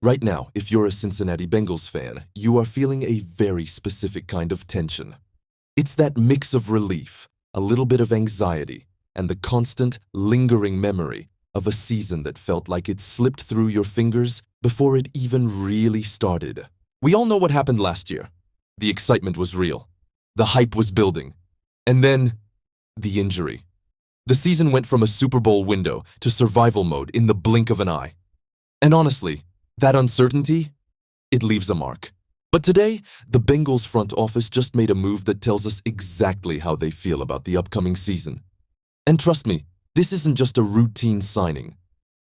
Right now, if you're a Cincinnati Bengals fan, you are feeling a very specific kind of tension. It's that mix of relief, a little bit of anxiety, and the constant, lingering memory of a season that felt like it slipped through your fingers before it even really started. We all know what happened last year. The excitement was real. The hype was building. And then, the injury. The season went from a Super Bowl window to survival mode in the blink of an eye. And honestly, that uncertainty, it leaves a mark. But today, the Bengals front office just made a move that tells us exactly how they feel about the upcoming season. And trust me, this isn't just a routine signing.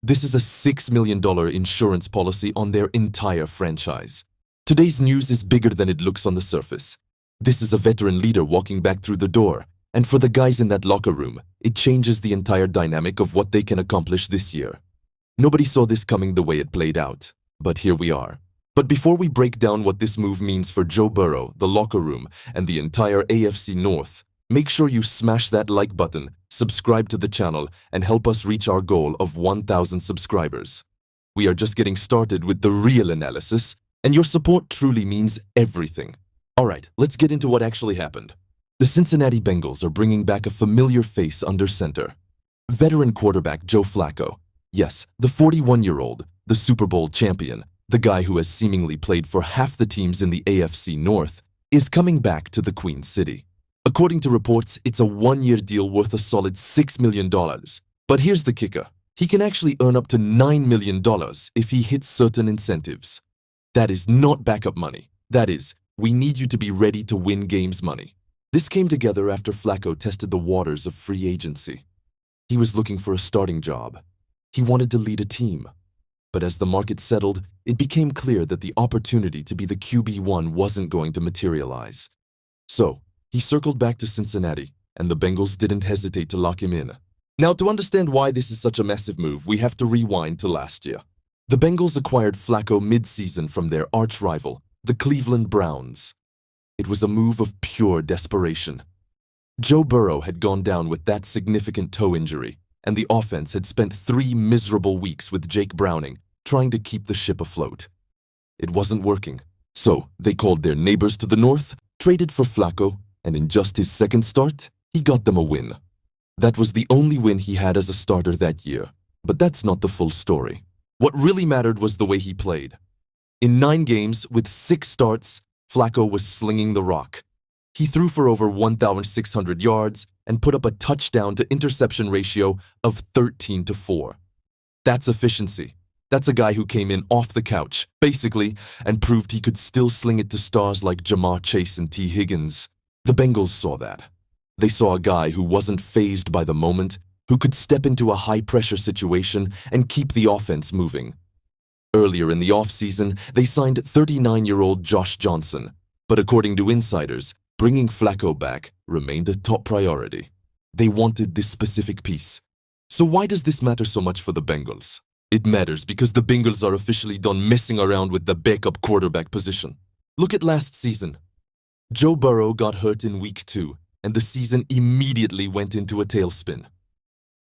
This is a $6 million insurance policy on their entire franchise. Today's news is bigger than it looks on the surface. This is a veteran leader walking back through the door, and for the guys in that locker room, it changes the entire dynamic of what they can accomplish this year. Nobody saw this coming the way it played out, but here we are. But before we break down what this move means for Joe Burrow, the locker room, and the entire AFC North, make sure you smash that like button, subscribe to the channel, and help us reach our goal of 1,000 subscribers. We are just getting started with the real analysis, and your support truly means everything. Alright, let's get into what actually happened. The Cincinnati Bengals are bringing back a familiar face under center. Veteran quarterback Joe Flacco. Yes, the 41-year-old, the Super Bowl champion, the guy who has seemingly played for half the teams in the AFC North, is coming back to the Queen City. According to reports, it's a one-year deal worth a solid $6 million. But here's the kicker. He can actually earn up to $9 million if he hits certain incentives. That is not backup money. That is, we need you to be ready to win games money. This came together after Flacco tested the waters of free agency. He was looking for a starting job. He wanted to lead a team. But as the market settled, it became clear that the opportunity to be the QB1 wasn't going to materialize. So, he circled back to Cincinnati, and the Bengals didn't hesitate to lock him in. Now, to understand why this is such a massive move, we have to rewind to last year. The Bengals acquired Flacco mid-season from their arch-rival, the Cleveland Browns. It was a move of pure desperation. Joe Burrow had gone down with that significant toe injury, and the offense had spent 3 miserable weeks with Jake Browning trying to keep the ship afloat. It wasn't working, so they called their neighbors to the north, traded for Flacco, and in just his second start, he got them a win. That was the only win he had as a starter that year, but that's not the full story. What really mattered was the way he played. In 9 games, with 6 starts, Flacco was slinging the rock. He threw for over 1,600 yards and put up a touchdown-to-interception ratio of 13-4. That's efficiency. That's a guy who came in off the couch, basically, and proved he could still sling it to stars like Jamar Chase and T. Higgins. The Bengals saw that. They saw a guy who wasn't fazed by the moment, who could step into a high-pressure situation and keep the offense moving. Earlier in the offseason, they signed 39-year-old Josh Johnson, but according to insiders, bringing Flacco back remained a top priority. They wanted this specific piece. So why does this matter so much for the Bengals? It matters because the Bengals are officially done messing around with the backup quarterback position. Look at last season. Joe Burrow got hurt in week 2, and the season immediately went into a tailspin.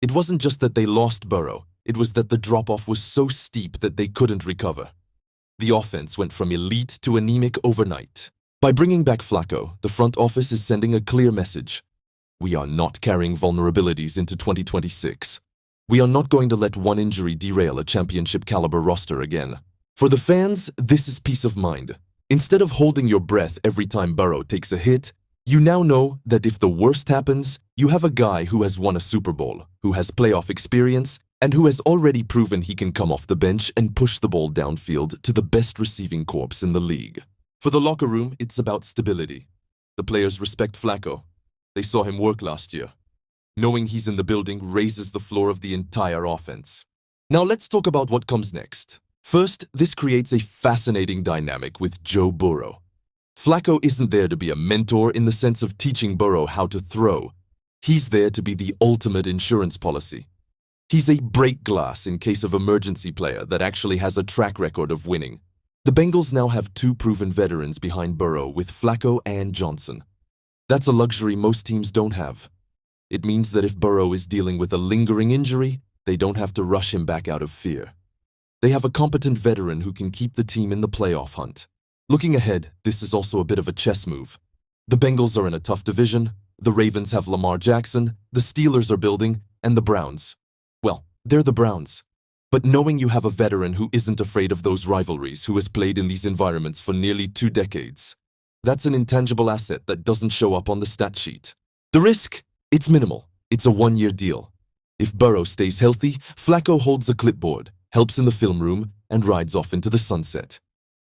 It wasn't just that they lost Burrow, it was that the drop-off was so steep that they couldn't recover. The offense went from elite to anemic overnight. By bringing back Flacco, the front office is sending a clear message. We are not carrying vulnerabilities into 2026. We are not going to let one injury derail a championship-caliber roster again. For the fans, this is peace of mind. Instead of holding your breath every time Burrow takes a hit, you now know that if the worst happens, you have a guy who has won a Super Bowl, who has playoff experience, and who has already proven he can come off the bench and push the ball downfield to the best receiving corps in the league. For the locker room, it's about stability. The players respect Flacco. They saw him work last year. Knowing he's in the building raises the floor of the entire offense. Now let's talk about what comes next. First, this creates a fascinating dynamic with Joe Burrow. Flacco isn't there to be a mentor in the sense of teaching Burrow how to throw. He's there to be the ultimate insurance policy. He's a break glass in case of emergency player that actually has a track record of winning. The Bengals now have 2 proven veterans behind Burrow with Flacco and Johnson. That's a luxury most teams don't have. It means that if Burrow is dealing with a lingering injury, they don't have to rush him back out of fear. They have a competent veteran who can keep the team in the playoff hunt. Looking ahead, this is also a bit of a chess move. The Bengals are in a tough division, the Ravens have Lamar Jackson, the Steelers are building, and the Browns. Well, they're the Browns. But knowing you have a veteran who isn't afraid of those rivalries, who has played in these environments for nearly 2 decades, that's an intangible asset that doesn't show up on the stat sheet. The risk? It's minimal. It's a 1-year deal. If Burrow stays healthy, Flacco holds a clipboard, helps in the film room, and rides off into the sunset.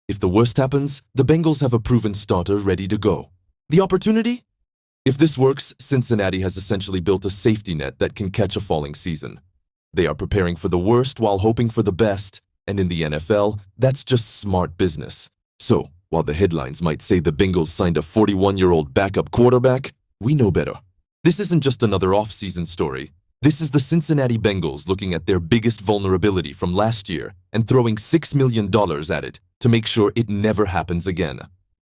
If the worst happens, the Bengals have a proven starter ready to go. The opportunity? If this works, Cincinnati has essentially built a safety net that can catch a falling season. They are preparing for the worst while hoping for the best, and in the NFL, that's just smart business. So, while the headlines might say the Bengals signed a 41-year-old backup quarterback, we know better. This isn't just another offseason story. This is the Cincinnati Bengals looking at their biggest vulnerability from last year and throwing $6 million at it to make sure it never happens again.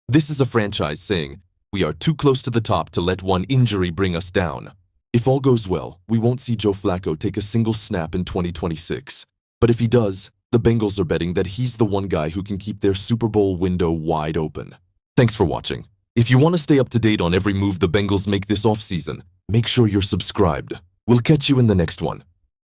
This is a franchise saying, we are too close to the top to let one injury bring us down. If all goes well, we won't see Joe Flacco take a single snap in 2026. But if he does, the Bengals are betting that he's the one guy who can keep their Super Bowl window wide open. Thanks for watching. If you want to stay up to date on every move the Bengals make this offseason, make sure you're subscribed. We'll catch you in the next one.